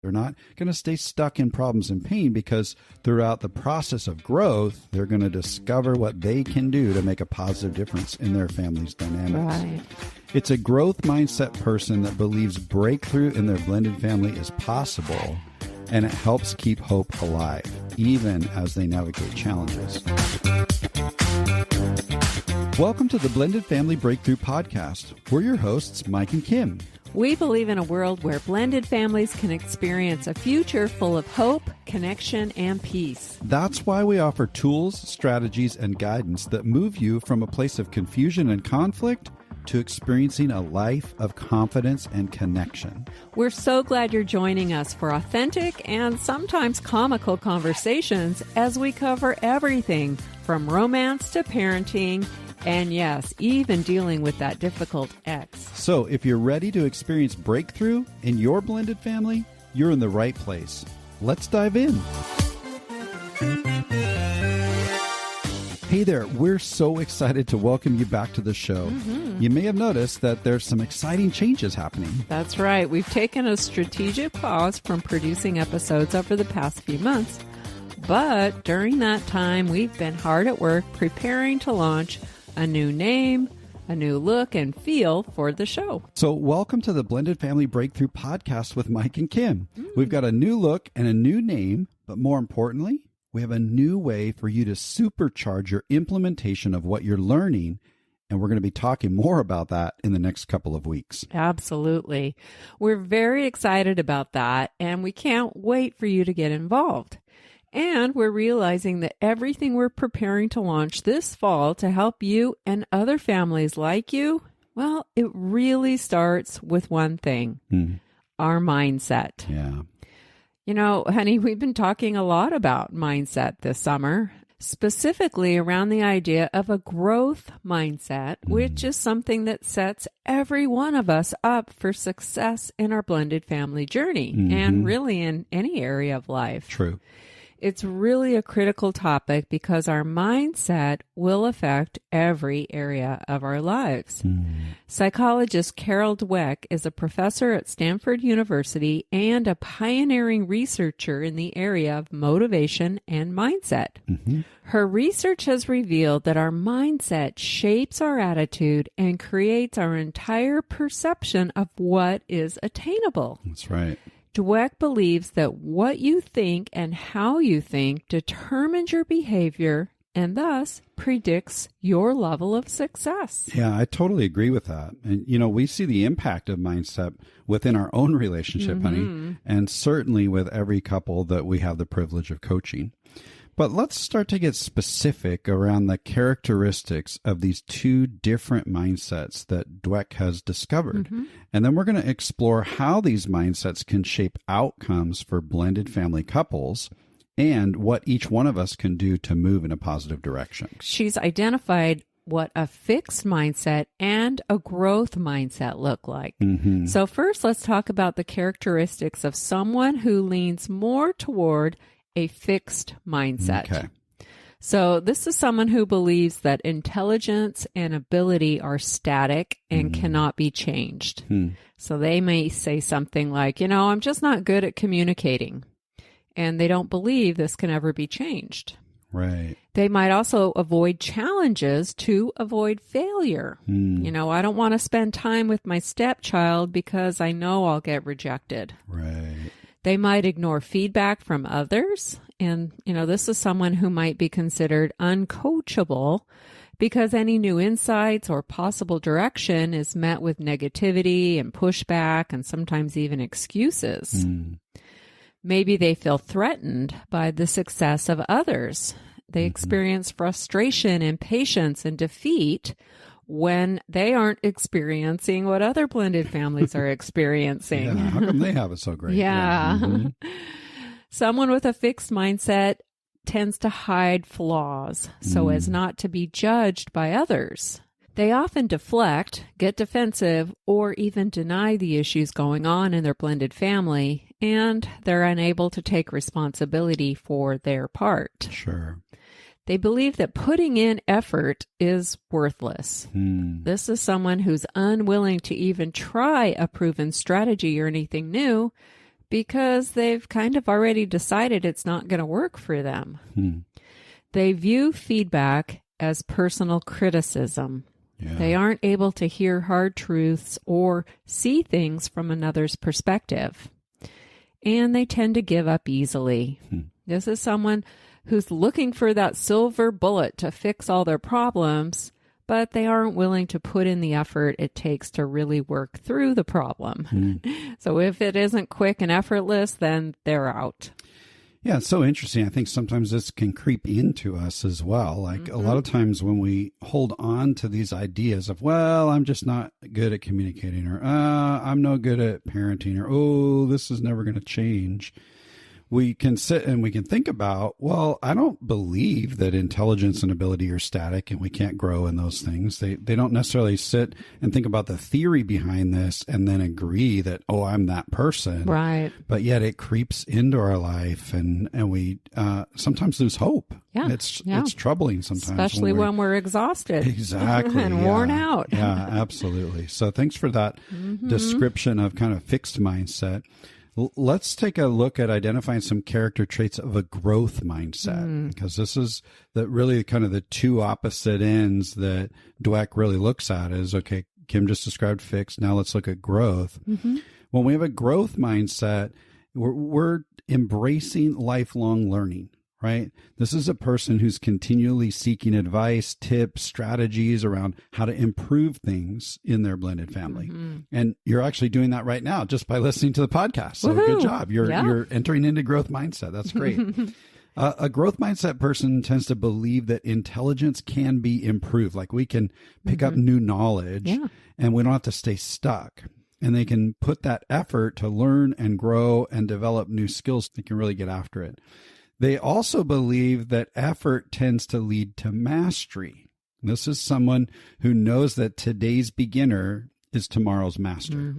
They're not going to stay stuck in problems and pain because throughout the process of growth, they're going to discover what they can do to make a positive difference in their family's dynamics. Right. It's a growth mindset person that believes breakthrough in their blended family is possible, and it helps keep hope alive, even as they navigate challenges. Welcome to the Blended Family Breakthrough Podcast. We're your hosts, Mike and Kim. We believe in a world where blended families can experience a future full of hope, connection, and peace. That's why we offer tools, strategies, and guidance that move you from a place of confusion and conflict to experiencing a life of confidence and connection. We're so glad you're joining us for authentic and sometimes comical conversations as we cover everything from romance to parenting, and yes, even dealing with that difficult ex. So if you're ready to experience breakthrough in your blended family, you're in the right place. Let's dive in. Hey there, we're so excited to welcome you back to the show. You may have noticed that there's some exciting changes happening. That's right. We've taken a strategic pause from producing episodes over the past few months. But during that time, we've been hard at work preparing to launch a new name, a new look and feel for the show. So welcome to the Blended Family Breakthrough Podcast with Mike and Kim. We've got a new look and a new name, but more importantly, we have a new way for you to supercharge your implementation of what you're learning. And we're going to be talking more about that in the next couple of weeks. Absolutely. We're very excited about that, and we can't wait for you to get involved. And we're realizing that everything we're preparing to launch this fall to help you and other families like you, well, it really starts with one thing, our mindset. Yeah. You know, honey, we've been talking a lot about mindset this summer, specifically around the idea of a growth mindset, which is something that sets every one of us up for success in our blended family journey and really in any area of life. True. It's really a critical topic because our mindset will affect every area of our lives. Psychologist Carol Dweck is a professor at Stanford University and a pioneering researcher in the area of motivation and mindset. Her research has revealed that our mindset shapes our attitude and creates our entire perception of what is attainable. That's right. Dweck believes that what you think and how you think determines your behavior and thus predicts your level of success. Yeah, I totally agree with that. And, you know, we see the impact of mindset within our own relationship, honey, and certainly with every couple that we have the privilege of coaching. But let's start to get specific around the characteristics of these two different mindsets that Dweck has discovered. And then we're going to explore how these mindsets can shape outcomes for blended family couples and what each one of us can do to move in a positive direction. She's identified what a fixed mindset and a growth mindset look like. So first, let's talk about the characteristics of someone who leans more toward a fixed mindset. Okay. So this is someone who believes that intelligence and ability are static and cannot be changed. So they may say something like, you know, I'm just not good at communicating. And they don't believe this can ever be changed. Right. They might also avoid challenges to avoid failure. You know, I don't want to spend time with my stepchild because I know I'll get rejected. Right. They might ignore feedback from others. And, you know, this is someone who might be considered uncoachable because any new insights or possible direction is met with negativity and pushback and sometimes even excuses. Maybe they feel threatened by the success of others. They experience frustration, impatience, and defeat when they aren't experiencing what other blended families are experiencing. Yeah, how come they have it so great? Yeah. Someone with a fixed mindset tends to hide flaws so as not to be judged by others. They often deflect, get defensive, or even deny the issues going on in their blended family, and they're unable to take responsibility for their part. Sure. They believe that putting in effort is worthless. This is someone who's unwilling to even try a proven strategy or anything new because they've kind of already decided it's not going to work for them. They view feedback as personal criticism. Yeah. They aren't able to hear hard truths or see things from another's perspective. And they tend to give up easily. This is someone who's looking for that silver bullet to fix all their problems, but they aren't willing to put in the effort it takes to really work through the problem. So if it isn't quick and effortless, then they're out. Yeah, it's so interesting. I think sometimes this can creep into us as well. Like a lot of times when we hold on to these ideas of, well, I'm just not good at communicating, or I'm no good at parenting, or, oh, this is never going to change. We can sit and we can think about, well, I don't believe that intelligence and ability are static and we can't grow in those things. They don't necessarily sit and think about the theory behind this and then agree that, oh, I'm that person. Right. But yet it creeps into our life and we sometimes lose hope. Yeah. It's troubling sometimes. Especially when we're exhausted. Exactly. And worn out. Yeah, absolutely. So thanks for that description of kind of fixed mindset. Let's take a look at identifying some character traits of a growth mindset, because this is really kind of the two opposite ends that Dweck really looks at is, okay, Kim just described fixed. Now let's look at growth. When we have a growth mindset, we're embracing lifelong learning, right? This is a person who's continually seeking advice, tips, strategies around how to improve things in their blended family. And you're actually doing that right now just by listening to the podcast. So good job. You're entering into growth mindset. That's great. A growth mindset person tends to believe that intelligence can be improved. Like we can pick up new knowledge and we don't have to stay stuck. And they can put that effort to learn and grow and develop new skills. They can really get after it. They also believe that effort tends to lead to mastery. This is someone who knows that today's beginner is tomorrow's master.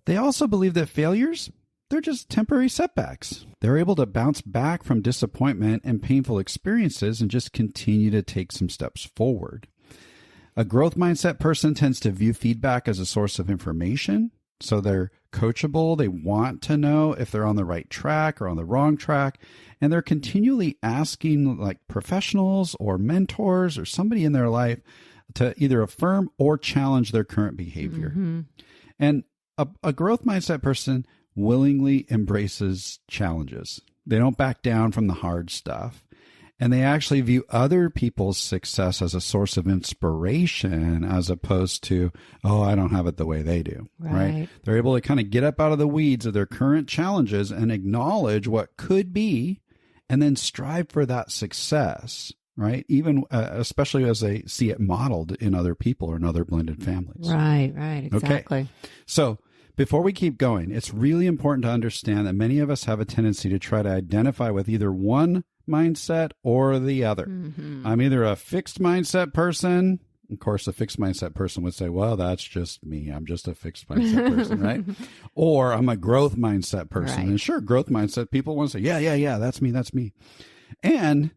They also believe that failures, they're just temporary setbacks. They're able to bounce back from disappointment and painful experiences and just continue to take some steps forward. A growth mindset person tends to view feedback as a source of information. So they're coachable. They want to know if they're on the right track or on the wrong track. And they're continually asking like professionals or mentors or somebody in their life to either affirm or challenge their current behavior. And a growth mindset person willingly embraces challenges. They don't back down from the hard stuff. And they actually view other people's success as a source of inspiration as opposed to, oh, I don't have it the way they do, right? They're able to kind of get up out of the weeds of their current challenges and acknowledge what could be and then strive for that success, right? Even especially as they see it modeled in other people or in other blended families. Right, exactly. Okay. So before we keep going, it's really important to understand that many of us have a tendency to try to identify with either one mindset or the other. I'm either a fixed mindset person. Of course, a fixed mindset person would say, well, that's just me. I'm just a fixed mindset person, right? Or I'm a growth mindset person. And sure, growth mindset, people want to say, yeah, that's me. And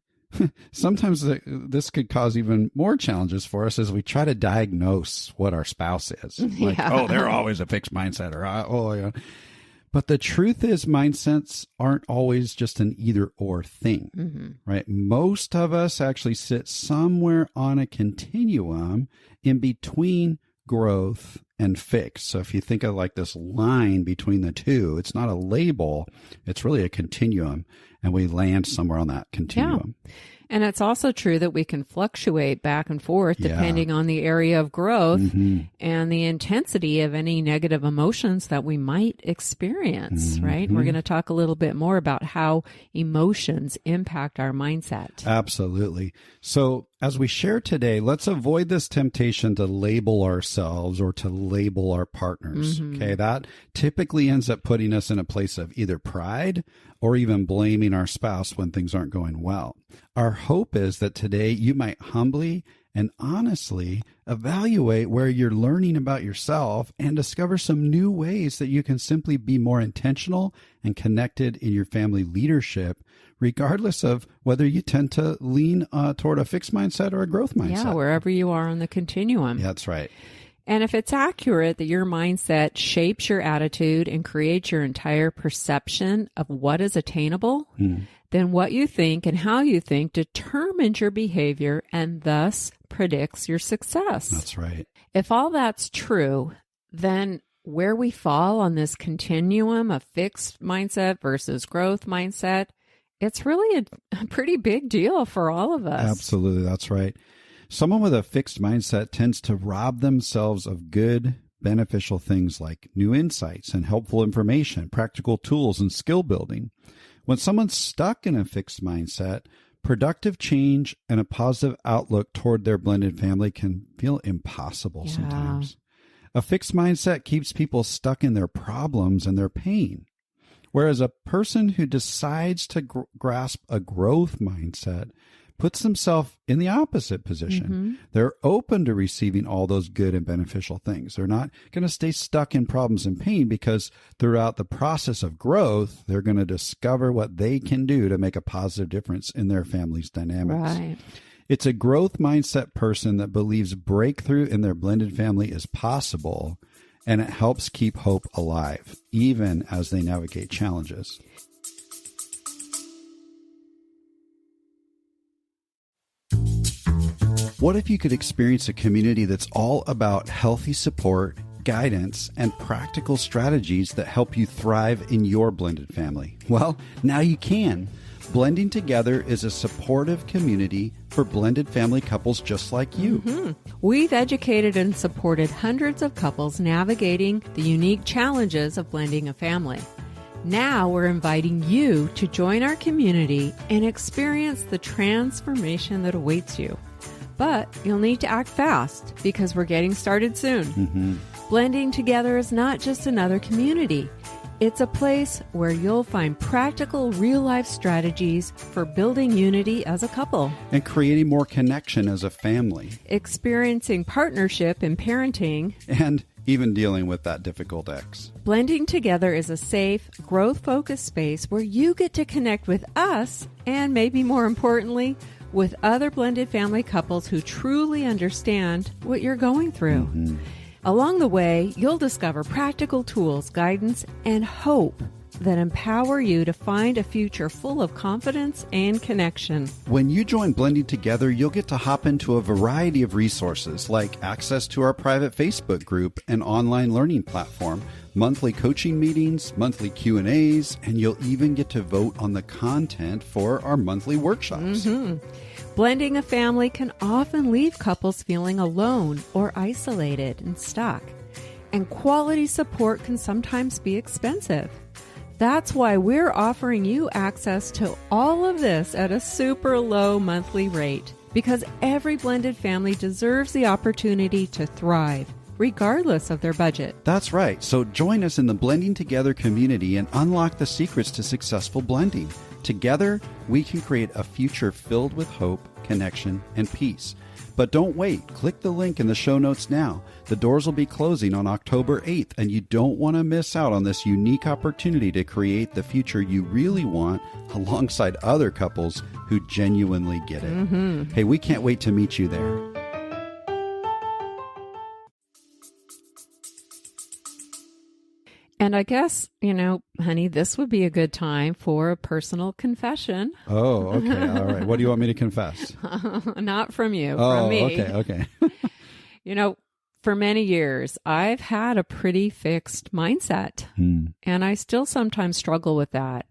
sometimes this could cause even more challenges for us as we try to diagnose what our spouse is. Like, oh, they're always a fixed mindset, or oh, yeah. But the truth is mindsets aren't always just an either or thing, right? Most of us actually sit somewhere on a continuum in between growth and fixed. So if you think of like this line between the two, it's not a label, it's really a continuum, and we land somewhere on that continuum. Yeah. And it's also true that we can fluctuate back and forth depending on the area of growth and the intensity of any negative emotions that we might experience, right? We're going to talk a little bit more about how emotions impact our mindset. Absolutely. So as we share today, let's avoid this temptation to label ourselves or to label our partners. Okay. That typically ends up putting us in a place of either pride or even blaming our spouse when things aren't going well. Our hope is that today you might humbly and honestly evaluate where you're learning about yourself and discover some new ways that you can simply be more intentional and connected in your family leadership, regardless of whether you tend to lean toward a fixed mindset or a growth mindset. Yeah, wherever you are on the continuum. Yeah, that's right. And if it's accurate that your mindset shapes your attitude and creates your entire perception of what is attainable, then what you think and how you think determines your behavior and thus predicts your success. That's right. If all that's true, then where we fall on this continuum of fixed mindset versus growth mindset, it's really a pretty big deal for all of us. Absolutely. That's right. Someone with a fixed mindset tends to rob themselves of good, beneficial things like new insights and helpful information, practical tools, and skill building. When someone's stuck in a fixed mindset, productive change and a positive outlook toward their blended family can feel impossible sometimes. A fixed mindset keeps people stuck in their problems and their pain. Whereas a person who decides to grasp a growth mindset puts themselves in the opposite position. They're open to receiving all those good and beneficial things. They're not going to stay stuck in problems and pain because throughout the process of growth, they're going to discover what they can do to make a positive difference in their family's dynamics. Right. It's a growth mindset person that believes breakthrough in their blended family is possible, and it helps keep hope alive, even as they navigate challenges. What if you could experience a community that's all about healthy support, guidance, and practical strategies that help you thrive in your blended family? Well, now you can. Blending Together is a supportive community for blended family couples just like you. We've educated and supported hundreds of couples navigating the unique challenges of blending a family. Now we're inviting you to join our community and experience the transformation that awaits you. But you'll need to act fast because we're getting started soon. Blending Together is not just another community. It's a place where you'll find practical, real-life strategies for building unity as a couple, And creating more connection as a family. experiencing partnership in parenting. And even dealing with that difficult ex. Blending Together is a safe, growth-focused space where you get to connect with us and, maybe more importantly, with other blended family couples who truly understand what you're going through. Along the way, you'll discover practical tools, guidance, and hope that empower you to find a future full of confidence and connection. When you join Blending Together, you'll get to hop into a variety of resources like access to our private Facebook group and online learning platform, monthly coaching meetings, monthly Q&As, and you'll even get to vote on the content for our monthly workshops. Blending a family can often leave couples feeling alone or isolated and stuck, and quality support can sometimes be expensive. That's why we're offering you access to all of this at a super low monthly rate, because every blended family deserves the opportunity to thrive, regardless of their budget. That's right. So join us in the Blending Together community and unlock the secrets to successful blending. Together, we can create a future filled with hope, connection, and peace. But don't wait. Click the link in the show notes now. The doors will be closing on October 8th, and you don't want to miss out on this unique opportunity to create the future you really want alongside other couples who genuinely get it. Hey, we can't wait to meet you there. And I guess, honey, this would be a good time for a personal confession. Oh, okay. All right. What do you want me to confess? Not from you, Oh, from me. okay. For many years, I've had a pretty fixed mindset, and I still sometimes struggle with that.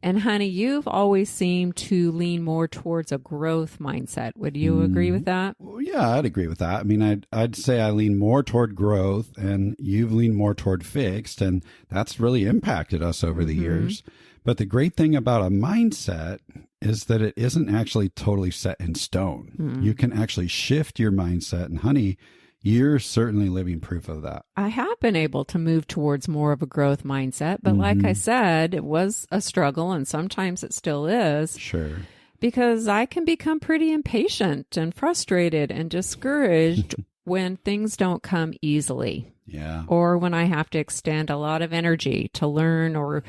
And honey, you've always seemed to lean more towards a growth mindset. Would you agree with that? Well, yeah, I'd agree with that. I mean, I'd say I lean more toward growth and you've leaned more toward fixed, and that's really impacted us over the years. But the great thing about a mindset is that it isn't actually totally set in stone. You can actually shift your mindset, and honey, you're certainly living proof of that. I have been able to move towards more of a growth mindset, but like I said, it was a struggle, and sometimes it still is. Sure. Because I can become pretty impatient and frustrated and discouraged when things don't come easily. Yeah. Or when I have to extend a lot of energy to learn or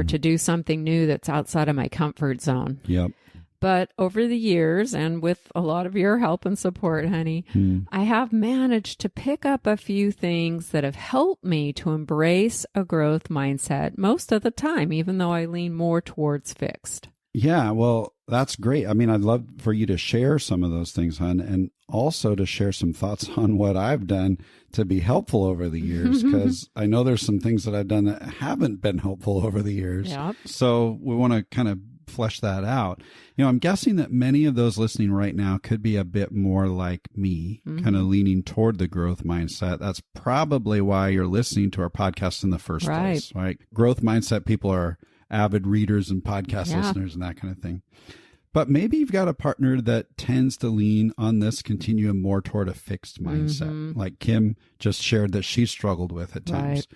to do something new that's outside of my comfort zone. Yep. But over the years, and with a lot of your help and support, honey, I have managed to pick up a few things that have helped me to embrace a growth mindset most of the time, even though I lean more towards fixed. Yeah, well, that's great. I mean, I'd love for you to share some of those things, hon, and also to share some thoughts on what I've done to be helpful over the years, because I know there's some things that I've done that haven't been helpful over the years. Yep. So we want to kind of flesh that out. I'm guessing that many of those listening right now could be a bit more like me, kind of leaning toward the growth mindset. That's probably why you're listening to our podcast in the first place, right? Growth mindset people are avid readers and podcast listeners and that kind of thing. But maybe you've got a partner that tends to lean on this continuum more toward a fixed mindset, like Kim just shared that she struggled with at times.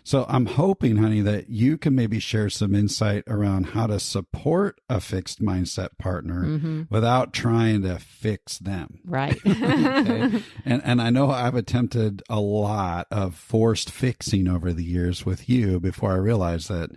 So I'm hoping, honey, that you can maybe share some insight around how to support a fixed mindset partner without trying to fix them. Right. Okay? And I know I've attempted a lot of forced fixing over the years with you before I realized that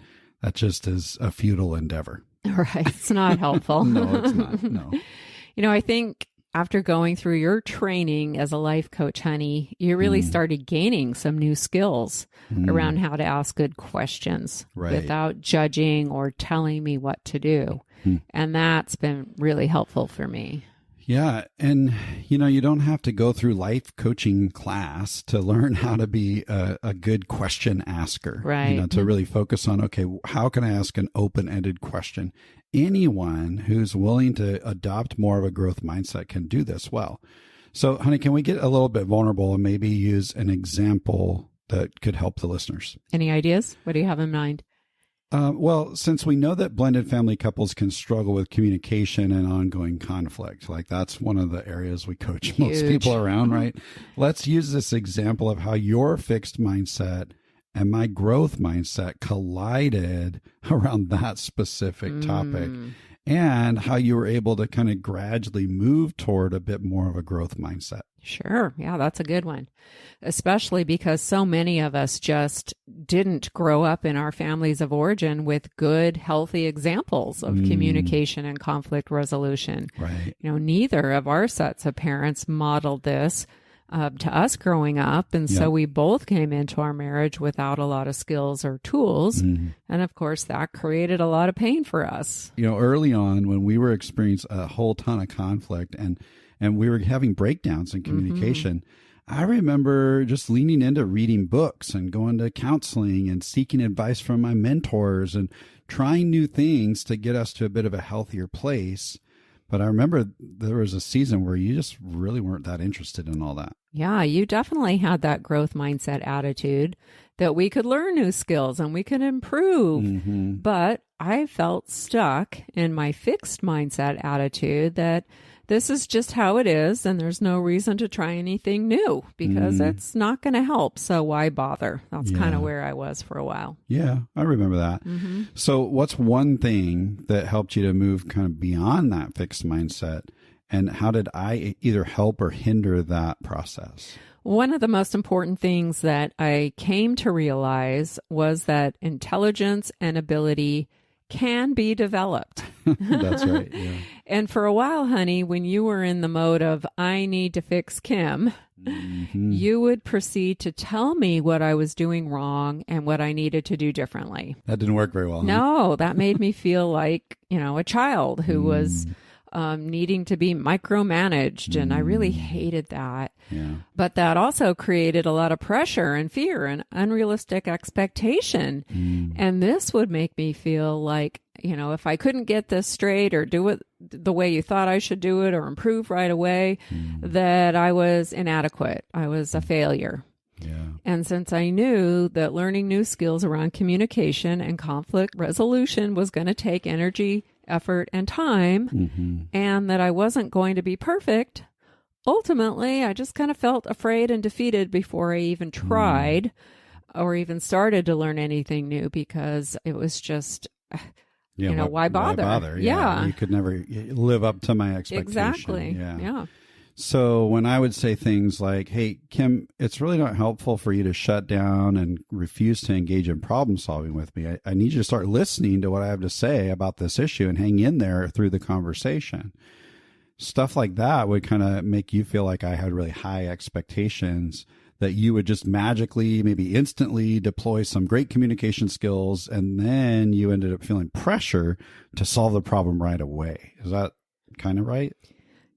that just is a futile endeavor. Right. It's not helpful. No, it's not. No. I think after going through your training as a life coach, honey, you really started gaining some new skills around how to ask good questions without judging or telling me what to do. And that's been really helpful for me. Yeah. And, you don't have to go through life coaching class to learn how to be a good question asker. Right. To really focus on, okay, how can I ask an open-ended question? Anyone who's willing to adopt more of a growth mindset can do this well. So, honey, can we get a little bit vulnerable and maybe use an example that could help the listeners? Any ideas? What do you have in mind? Well, since we know that blended family couples can struggle with communication and ongoing conflict, like that's one of the areas we coach most people around, right? Let's use this example of how your fixed mindset and my growth mindset collided around that specific topic, and how you were able to kind of gradually move toward a bit more of a growth mindset. Sure. Yeah, that's a good one, especially because so many of us just didn't grow up in our families of origin with good, healthy examples of communication and conflict resolution. Right. Neither of our sets of parents modeled this to us growing up. And so we both came into our marriage without a lot of skills or tools. And of course, that created a lot of pain for us. Early on when we were experiencing a whole ton of conflict and we were having breakdowns in communication, I remember just leaning into reading books and going to counseling and seeking advice from my mentors and trying new things to get us to a bit of a healthier place. But I remember there was a season where you just really weren't that interested in all that. Yeah, you definitely had that growth mindset attitude that we could learn new skills and we could improve. But I felt stuck in my fixed mindset attitude that this is just how it is and there's no reason to try anything new because it's not going to help. So why bother? That's kind of where I was for a while. Yeah, I remember that. So what's one thing that helped you to move kind of beyond that fixed mindset? And how did I either help or hinder that process? One of the most important things that I came to realize was that intelligence and ability can be developed. That's right. Yeah. And for a while, honey, when you were in the mode of, I need to fix Kim, you would proceed to tell me what I was doing wrong and what I needed to do differently. That didn't work very well. No, that made me feel like, a child who was needing to be micromanaged. And I really hated that. Yeah. But that also created a lot of pressure and fear and unrealistic expectation. And this would make me feel like, if I couldn't get this straight or do it the way you thought I should do it or improve right away, that I was inadequate. I was a failure. Yeah. And since I knew that learning new skills around communication and conflict resolution was going to take energy, effort, and time, and that I wasn't going to be perfect, ultimately, I just kind of felt afraid and defeated before I even tried or even started to learn anything new because it was just, why bother? Why bother? Yeah. You could never live up to my expectation. Exactly. Yeah. So when I would say things like, hey, Kim, it's really not helpful for you to shut down and refuse to engage in problem solving with me. I need you to start listening to what I have to say about this issue and hang in there through the conversation. Stuff like that would kind of make you feel like I had really high expectations that you would just magically, maybe instantly deploy some great communication skills. And then you ended up feeling pressure to solve the problem right away. Is that kind of right?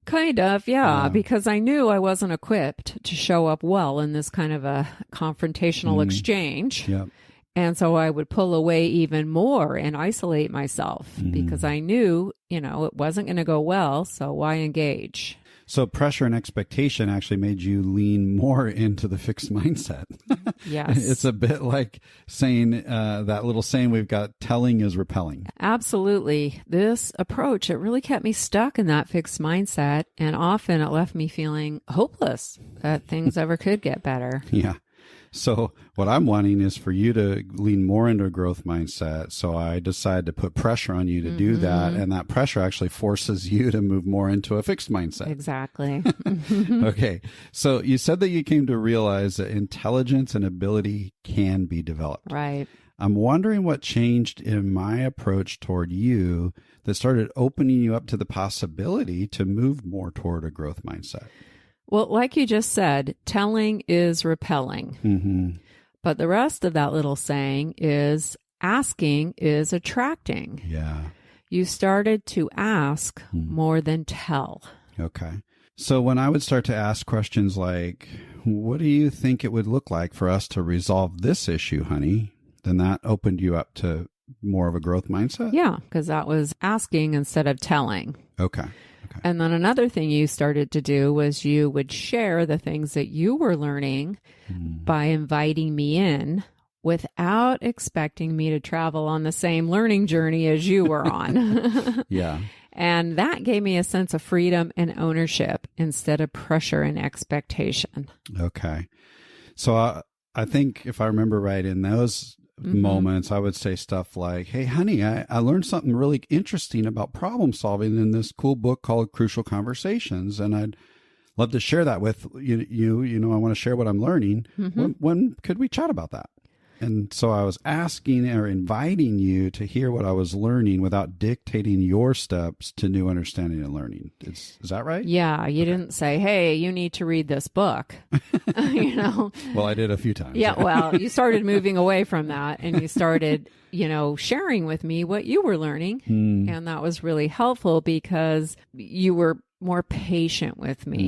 Kind of, yeah, because I knew I wasn't equipped to show up well in this kind of a confrontational exchange. Yep. And so I would pull away even more and isolate myself because I knew, it wasn't going to go well. So why engage? So pressure and expectation actually made you lean more into the fixed mindset. Yes. It's a bit like saying that little saying we've got, telling is repelling. Absolutely. This approach, it really kept me stuck in that fixed mindset. And often it left me feeling hopeless that things ever could get better. Yeah. So what I'm wanting is for you to lean more into a growth mindset. So I decided to put pressure on you to do that. And that pressure actually forces you to move more into a fixed mindset. Exactly. Okay. So you said that you came to realize that intelligence and ability can be developed. Right. I'm wondering what changed in my approach toward you that started opening you up to the possibility to move more toward a growth mindset. Well, like you just said, telling is repelling. Mm-hmm. But the rest of that little saying is asking is attracting. Yeah. You started to ask more than tell. Okay. So when I would start to ask questions like, what do you think it would look like for us to resolve this issue, honey? Then that opened you up to more of a growth mindset? Yeah, because that was asking instead of telling. Okay. And then another thing you started to do was you would share the things that you were learning by inviting me in without expecting me to travel on the same learning journey as you were on. Yeah. And that gave me a sense of freedom and ownership instead of pressure and expectation. Okay. So I think if I remember right, in those moments, I would say stuff like, hey, honey, I learned something really interesting about problem solving in this cool book called Crucial Conversations. And I'd love to share that with you. I want to share what I'm learning. When could we chat about that? And so I was asking or inviting you to hear what I was learning without dictating your steps to new understanding and learning. Is that right? Yeah. You didn't say, hey, you need to read this book. Well, I did a few times. Yeah. Well, you started moving away from that and you started, sharing with me what you were learning. And that was really helpful because you were more patient with me.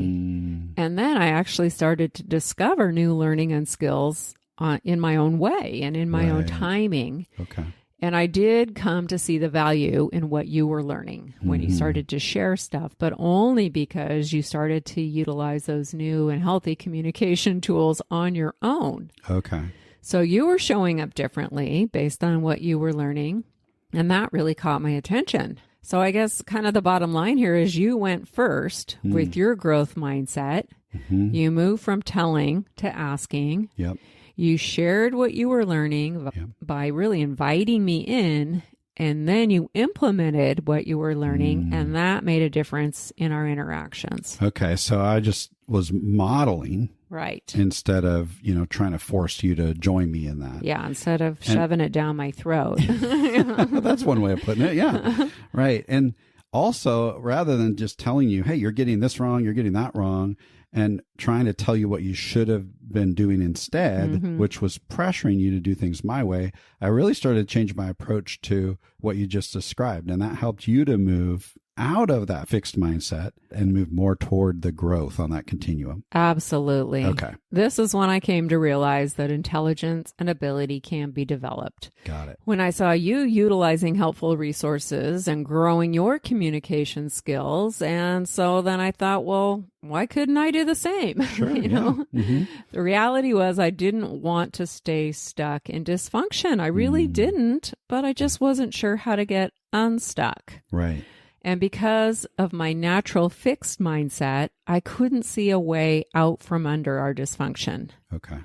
And then I actually started to discover new learning and skills in my own way and in my own timing. Okay. And I did come to see the value in what you were learning when you started to share stuff, but only because you started to utilize those new and healthy communication tools on your own. Okay. So you were showing up differently based on what you were learning, and that really caught my attention. So I guess kind of the bottom line here is you went first with your growth mindset. You moved from telling to asking. Yep. You shared what you were learning by really inviting me in, and then you implemented what you were learning, and that made a difference in our interactions. Okay, so I just was modeling. Right. Instead of, trying to force you to join me in that. Yeah, instead of shoving it down my throat. That's one way of putting it, yeah. Right. And also, rather than just telling you, hey, you're getting this wrong, you're getting that wrong, and trying to tell you what you should have been doing instead, which was pressuring you to do things my way, I really started to change my approach to what you just described. And that helped you to move out of that fixed mindset and move more toward the growth on that continuum. Absolutely. Okay. This is when I came to realize that intelligence and ability can be developed. Got it. When I saw you utilizing helpful resources and growing your communication skills. And so then I thought, well, why couldn't I do the same? Sure, The reality was I didn't want to stay stuck in dysfunction. I really didn't, but I just wasn't sure how to get unstuck. Right. And because of my natural fixed mindset, I couldn't see a way out from under our dysfunction. Okay.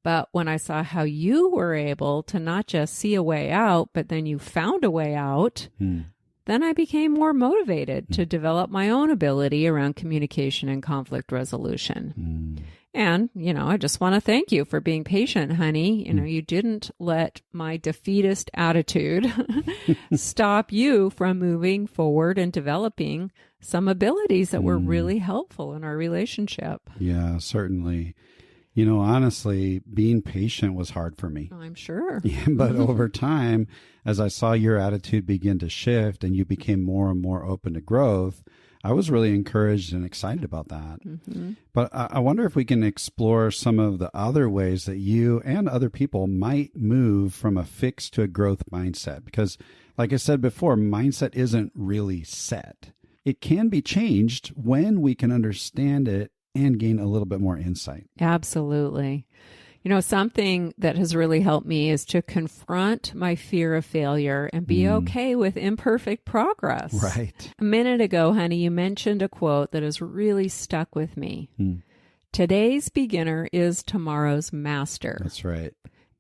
But when I saw how you were able to not just see a way out, but then you found a way out, then I became more motivated to develop my own ability around communication and conflict resolution. And, I just want to thank you for being patient, honey. You didn't let my defeatist attitude stop you from moving forward and developing some abilities that were really helpful in our relationship. Yeah, certainly. Honestly, being patient was hard for me. I'm sure. But over time, as I saw your attitude begin to shift and you became more and more open to growth, I was really encouraged and excited about that. But I wonder if we can explore some of the other ways that you and other people might move from a fixed to a growth mindset. Because like I said before, mindset isn't really set. It can be changed when we can understand it and gain a little bit more insight. Absolutely. Something that has really helped me is to confront my fear of failure and be okay with imperfect progress. Right. A minute ago, honey, you mentioned a quote that has really stuck with me. Today's beginner is tomorrow's master. That's right.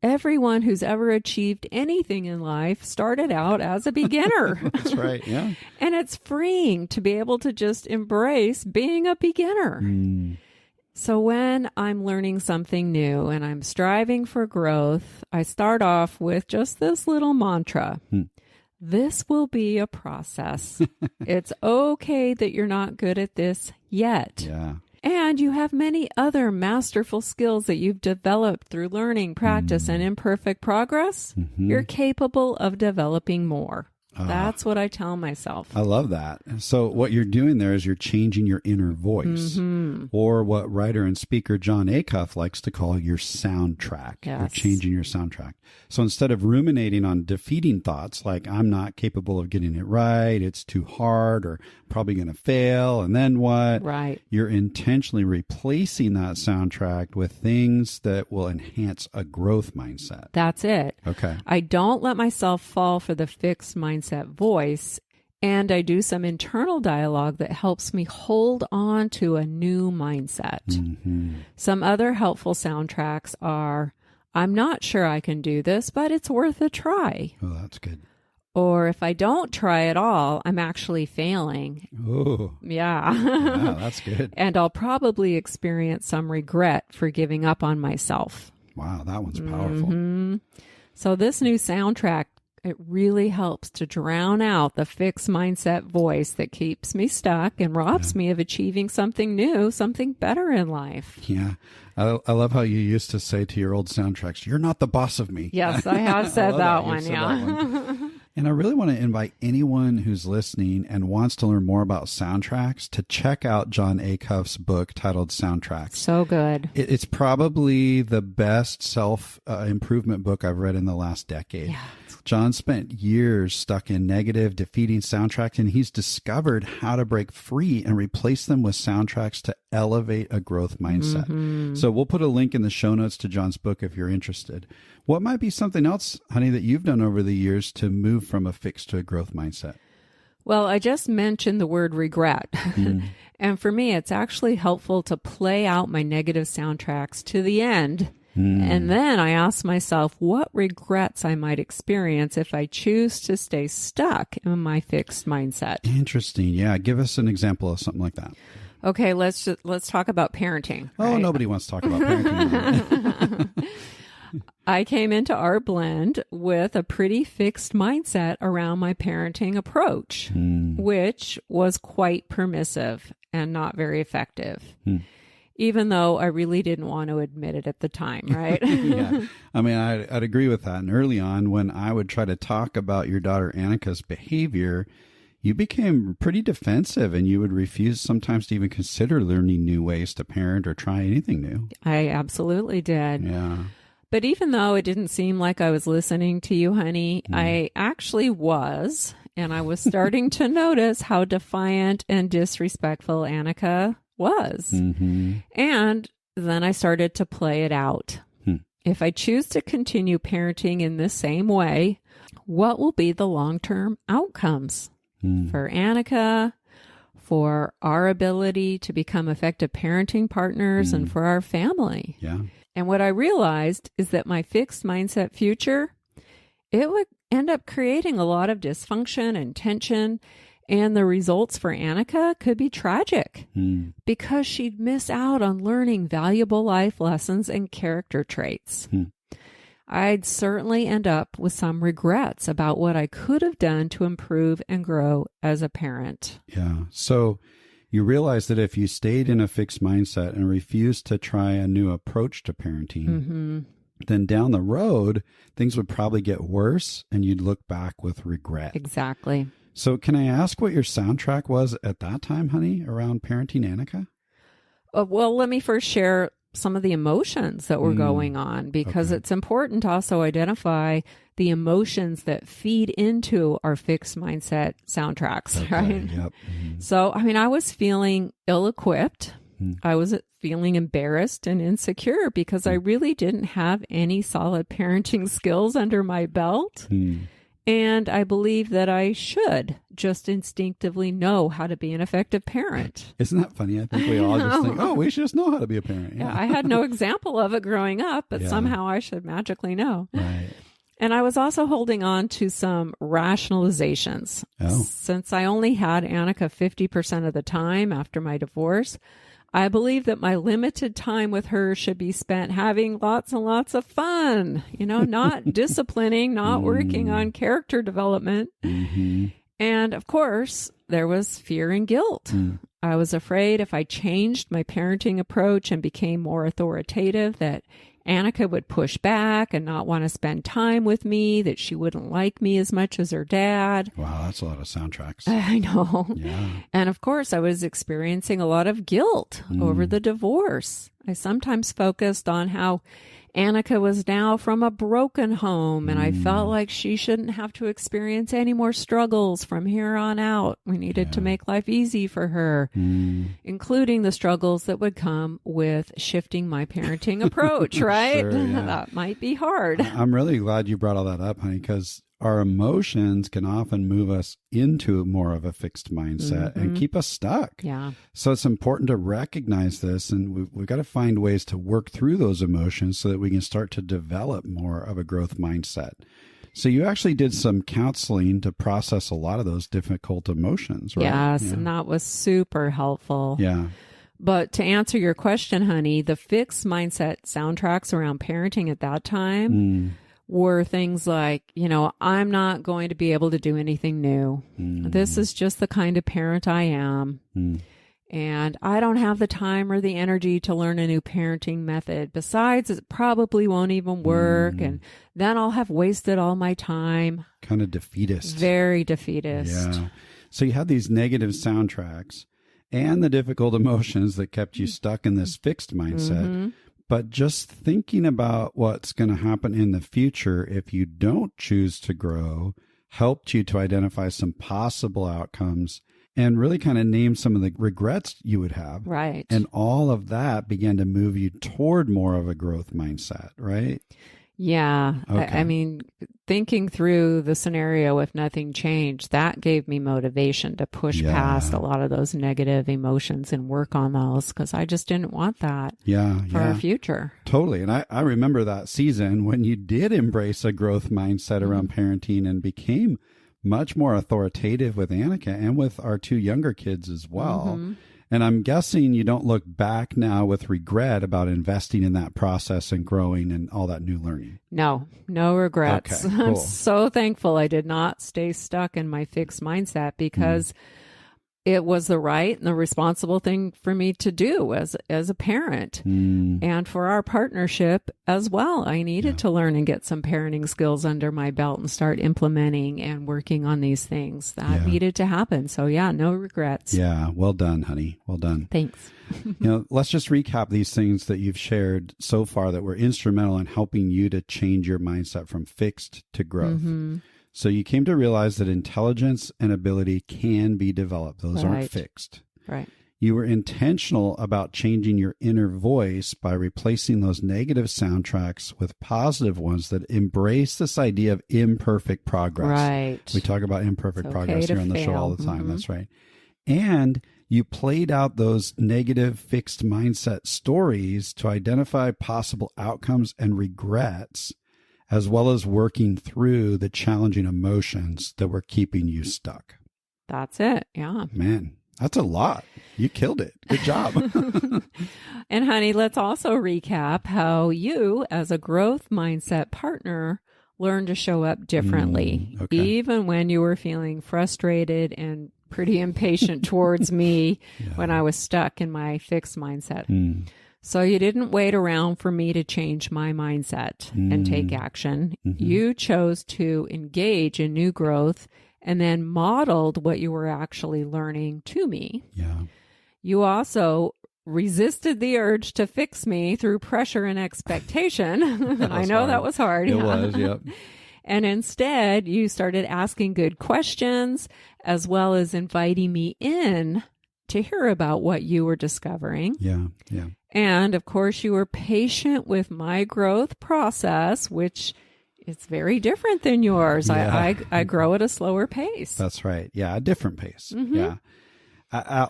Everyone who's ever achieved anything in life started out as a beginner. That's right, yeah. And it's freeing to be able to just embrace being a beginner. So when I'm learning something new and I'm striving for growth, I start off with just this little mantra. This will be a process. It's okay that you're not good at this yet. Yeah. And you have many other masterful skills that you've developed through learning, practice, and imperfect progress. You're capable of developing more. That's what I tell myself. I love that. So what you're doing there is you're changing your inner voice, or what writer and speaker Jon Acuff likes to call your soundtrack. Yes. You're changing your soundtrack. So instead of ruminating on defeating thoughts like I'm not capable of getting it right, it's too hard, or probably going to fail, and then what? Right. You're intentionally replacing that soundtrack with things that will enhance a growth mindset. That's it. Okay. I don't let myself fall for the fixed mindset voice, and I do some internal dialogue that helps me hold on to a new mindset. Some other helpful soundtracks are, I'm not sure I can do this, but it's worth a try. Oh, that's good. Or if I don't try at all, I'm actually failing. Oh, Yeah. yeah, that's good. And I'll probably experience some regret for giving up on myself. Wow, that one's powerful. So this new soundtrack, it really helps to drown out the fixed mindset voice that keeps me stuck and robs me of achieving something new, something better in life. Yeah. I love how you used to say to your old soundtracks, you're not the boss of me. Yes, I have said that one. Said Yeah. that one. And I really want to invite anyone who's listening and wants to learn more about soundtracks to check out Jon Acuff's book titled Soundtracks. So good. It's probably the best self-improvement book I've read in the last decade. Yeah. John spent years stuck in negative, defeating soundtracks, and he's discovered how to break free and replace them with soundtracks to elevate a growth mindset. So we'll put a link in the show notes to John's book if you're interested. What might be something else, honey, that you've done over the years to move from a fixed to a growth mindset? Well, I just mentioned the word regret. And for me, it's actually helpful to play out my negative soundtracks to the end. And then I ask myself what regrets I might experience if I choose to stay stuck in my fixed mindset. Interesting. Yeah. Give us an example of something like that. Okay, let's talk about parenting. Oh, right? nobody wants to talk about parenting. I came into our blend with a pretty fixed mindset around my parenting approach, which was quite permissive and not very effective. Even though I really didn't want to admit it at the time, right? Yeah. I mean, I'd agree with that. And early on, when I would try to talk about your daughter Annika's behavior, you became pretty defensive and you would refuse sometimes to even consider learning new ways to parent or try anything new. I absolutely did. Yeah. But even though it didn't seem like I was listening to you, honey, I actually was. And I was starting to notice how defiant and disrespectful Annika was. And then I started to play it out. If I choose to continue parenting in the same way, what will be the long-term outcomes for Annika, for our ability to become effective parenting partners, and for our family? Yeah. And what I realized is that my fixed mindset future, it end up creating a lot of dysfunction and tension. And the results for Annika could be tragic because she'd miss out on learning valuable life lessons and character traits. I'd certainly end up with some regrets about what I could have done to improve and grow as a parent. Yeah. So you realize that if you stayed in a fixed mindset and refused to try a new approach to parenting, then down the road, things would probably get worse and you'd look back with regret. Exactly. So can I ask what your soundtrack was at that time, honey, around parenting Annika? Well, let me first share some of the emotions that were going on, because it's important to also identify the emotions that feed into our fixed mindset soundtracks, right? Yep. So, I mean, I was feeling ill-equipped. I was feeling embarrassed and insecure because I really didn't have any solid parenting skills under my belt. And I believe that I should just instinctively know how to be an effective parent. Isn't that funny? I think we all just think, oh, we should just know how to be a parent. Yeah, I had no example of it growing up, but somehow I should magically know. Right. And I was also holding on to some rationalizations. Since I only had Annika 50% of the time after my divorce, I believe that my limited time with her should be spent having lots and lots of fun, not disciplining, not working on character development. And of course, there was fear and guilt. I was afraid if I changed my parenting approach and became more authoritative, that Annika would push back and not want to spend time with me, that she wouldn't like me as much as her dad. Wow, that's a lot of soundtracks. I know. Yeah. And of course, I was experiencing a lot of guilt over the divorce. I sometimes focused on how Annika was now from a broken home, and I felt like she shouldn't have to experience any more struggles from here on out. We needed to make life easy for her, including the struggles that would come with shifting my parenting approach, right? Sure, yeah. That might be hard. I'm really glad you brought all that up, honey, because our emotions can often move us into more of a fixed mindset and keep us stuck. Yeah. So it's important to recognize this, and we've got to find ways to work through those emotions so that we can start to develop more of a growth mindset. So you actually did some counseling to process a lot of those difficult emotions, right? Yes, and that was super helpful. Yeah. But to answer your question, honey, the fixed mindset soundtracks around parenting at that time were things like, I'm not going to be able to do anything new. This is just the kind of parent I am. And I don't have the time or the energy to learn a new parenting method. Besides, it probably won't even work. And then I'll have wasted all my time. Kind of defeatist. Very defeatist. Yeah. So you had these negative soundtracks and the difficult emotions that kept you stuck in this fixed mindset. But just thinking about what's going to happen in the future if you don't choose to grow helped you to identify some possible outcomes and really kind of name some of the regrets you would have. Right. And all of that began to move you toward more of a growth mindset, right? Yeah. Okay. I mean, thinking through the scenario if nothing changed, that gave me motivation to push past a lot of those negative emotions and work on those, because I just didn't want that for our future. Totally. And I remember that season when you did embrace a growth mindset around parenting and became much more authoritative with Annika and with our two younger kids as well. And I'm guessing you don't look back now with regret about investing in that process and growing and all that new learning. No regrets. Okay, cool. I'm so thankful I did not stay stuck in my fixed mindset, because it was the right and the responsible thing for me to do as a parent and for our partnership as well. I needed to learn and get some parenting skills under my belt and start implementing and working on these things. That needed to happen. So no regrets. Yeah. Well done, honey. Well done. Thanks. Let's just recap these things that you've shared so far that were instrumental in helping you to change your mindset from fixed to growth. So you came to realize that intelligence and ability can be developed. Those aren't fixed. Right. You were intentional about changing your inner voice by replacing those negative soundtracks with positive ones that embrace this idea of imperfect progress. Right. We talk about imperfect progress here on the show all the time. That's right. And you played out those negative fixed mindset stories to identify possible outcomes and regrets, as well as working through the challenging emotions that were keeping you stuck. That's it. Yeah. Man, that's a lot. You killed it. Good job. And honey, let's also recap how you, as a growth mindset partner, learned to show up differently, Okay. even when you were feeling frustrated and pretty impatient towards me when I was stuck in my fixed mindset. So you didn't wait around for me to change my mindset and take action. You chose to engage in new growth and then modeled what you were actually learning to me. Yeah. You also resisted the urge to fix me through pressure and expectation. I know hard. that was hard. It was, yep. And instead, you started asking good questions as well as inviting me in to hear about what you were discovering. Yeah. Yeah. And of course, you were patient with my growth process, which is very different than yours. Yeah. I grow at a slower pace. That's right. Yeah. A different pace. Yeah.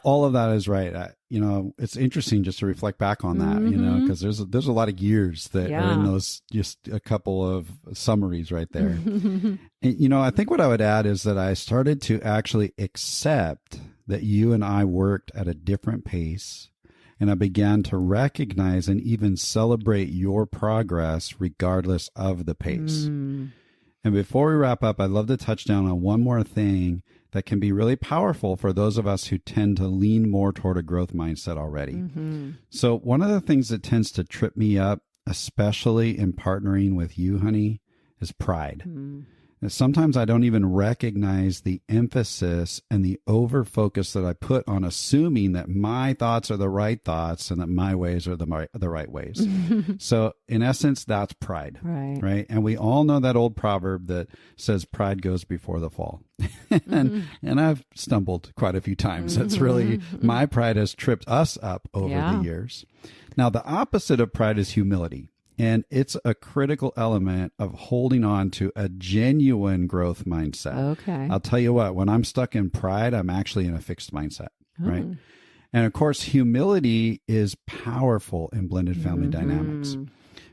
All of that is right. It's interesting just to reflect back on that, because there's a lot of years that are in those, just a couple of summaries right there. And, I think what I would add is that I started to actually accept that you and I worked at a different pace, and I began to recognize and even celebrate your progress regardless of the pace. And before we wrap up, I'd love to touch down on one more thing that can be really powerful for those of us who tend to lean more toward a growth mindset already. So one of the things that tends to trip me up, especially in partnering with you, honey, is pride. And sometimes I don't even recognize the emphasis and the over focus that I put on assuming that my thoughts are the right thoughts and that my ways are the right ways. So in essence, that's pride, right? And we all know that old proverb that says pride goes before the fall. and I've stumbled quite a few times. That's really, my pride has tripped us up over the years. Now, the opposite of pride is humility. And it's a critical element of holding on to a genuine growth mindset. Okay. I'll tell you what, when I'm stuck in pride, I'm actually in a fixed mindset, right? And of course, humility is powerful in blended family dynamics.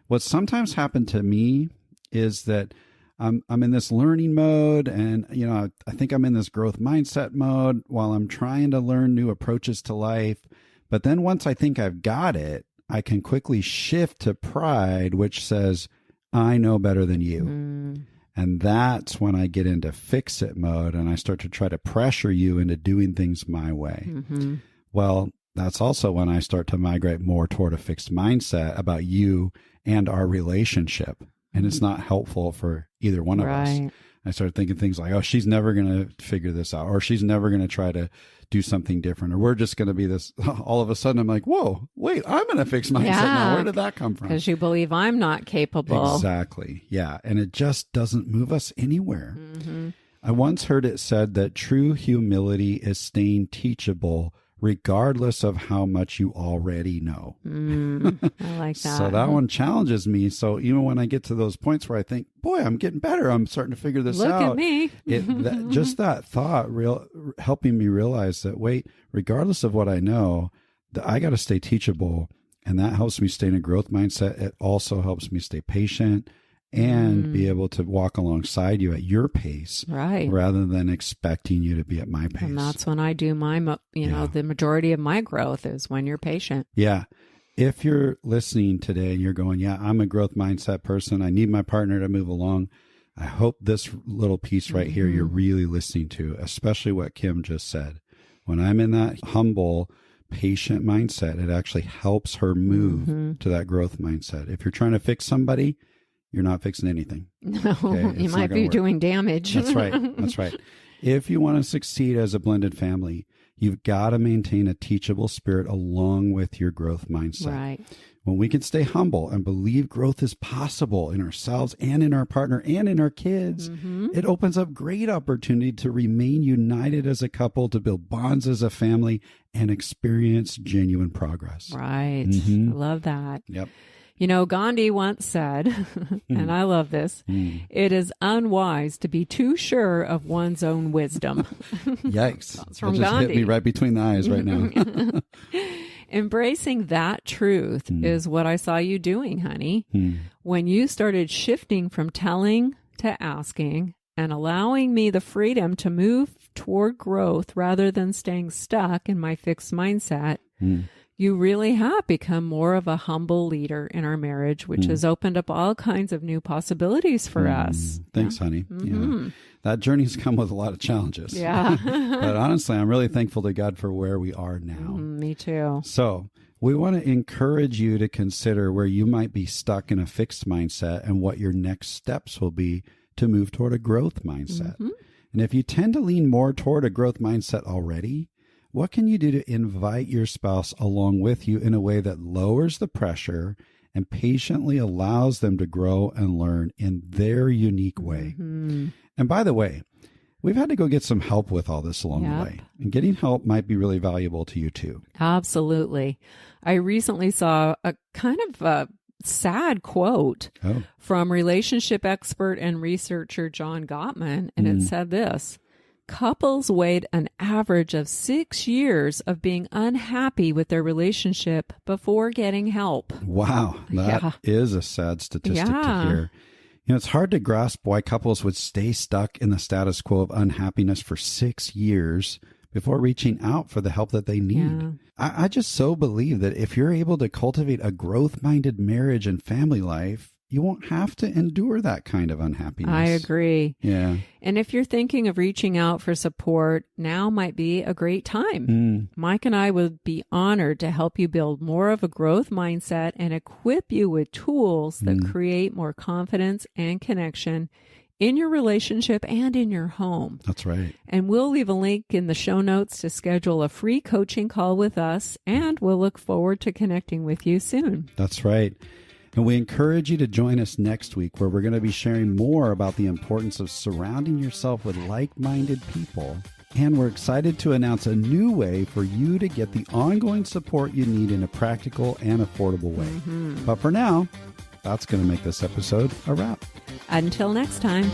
What sometimes happened to me is that I'm in this learning mode, and I think I'm in this growth mindset mode while I'm trying to learn new approaches to life. But then once I think I've got it, I can quickly shift to pride, which says, I know better than you. And that's when I get into fix-it mode and I start to try to pressure you into doing things my way. Well, that's also when I start to migrate more toward a fixed mindset about you and our relationship. And it's not helpful for either one of us. I started thinking things like, oh, she's never going to figure this out, or she's never going to try to do something different, or we're just going to be this. All of a sudden, I'm like, whoa, wait, I'm in a fixed mindset now. Where did that come from? Because you believe I'm not capable. Exactly. Yeah. And it just doesn't move us anywhere. I once heard it said that true humility is staying teachable regardless of how much you already know. I like that. So that one challenges me. So even when I get to those points where I think, boy, I'm getting better, I'm starting to figure this out. Look at me. Just that thought helping me realize that, wait, regardless of what I know, that I got to stay teachable. And that helps me stay in a growth mindset. It also helps me stay patient and be able to walk alongside you at your pace, rather than expecting you to be at my pace. And that's when I do my, the majority of my growth is when you're patient. Yeah. If you're listening today and you're going, yeah, I'm a growth mindset person, I need my partner to move along, I hope this little piece right here you're really listening to, especially what Kim just said. When I'm in that humble, patient mindset, it actually helps her move to that growth mindset. If you're trying to fix somebody, you're not fixing anything. No, okay? You might be doing damage. That's right. That's right. If you want to succeed as a blended family, you've got to maintain a teachable spirit along with your growth mindset. Right. When we can stay humble and believe growth is possible in ourselves and in our partner and in our kids, it opens up great opportunity to remain united as a couple, to build bonds as a family, and experience genuine progress. Right. I love that. Yep. Gandhi once said, and I love this, it is unwise to be too sure of one's own wisdom. Yikes. That's from that just Gandhi. hit me right between the eyes right now. Embracing that truth is what I saw you doing, honey. When you started shifting from telling to asking and allowing me the freedom to move toward growth rather than staying stuck in my fixed mindset, you really have become more of a humble leader in our marriage, which has opened up all kinds of new possibilities for us. Thanks, honey. Yeah. That journey's come with a lot of challenges. Yeah. But honestly, I'm really thankful to God for where we are now. Me too. So we want to encourage you to consider where you might be stuck in a fixed mindset and what your next steps will be to move toward a growth mindset. And if you tend to lean more toward a growth mindset already, what can you do to invite your spouse along with you in a way that lowers the pressure and patiently allows them to grow and learn in their unique way? And by the way, we've had to go get some help with all this along the way. And getting help might be really valuable to you too. Absolutely. I recently saw a kind of a sad quote from relationship expert and researcher John Gottman, and it said this: couples wait an average of 6 years of being unhappy with their relationship before getting help. Wow, that is a sad statistic to hear. You know, it's hard to grasp why couples would stay stuck in the status quo of unhappiness for 6 years before reaching out for the help that they need. I just so believe that if you're able to cultivate a growth-minded marriage and family life, you won't have to endure that kind of unhappiness. I agree. Yeah. And if you're thinking of reaching out for support, now might be a great time. Mike and I would be honored to help you build more of a growth mindset and equip you with tools that create more confidence and connection in your relationship and in your home. That's right. And we'll leave a link in the show notes to schedule a free coaching call with us, and we'll look forward to connecting with you soon. That's right. And we encourage you to join us next week, where we're going to be sharing more about the importance of surrounding yourself with like-minded people. And we're excited to announce a new way for you to get the ongoing support you need in a practical and affordable way. But for now, that's going to make this episode a wrap. Until next time.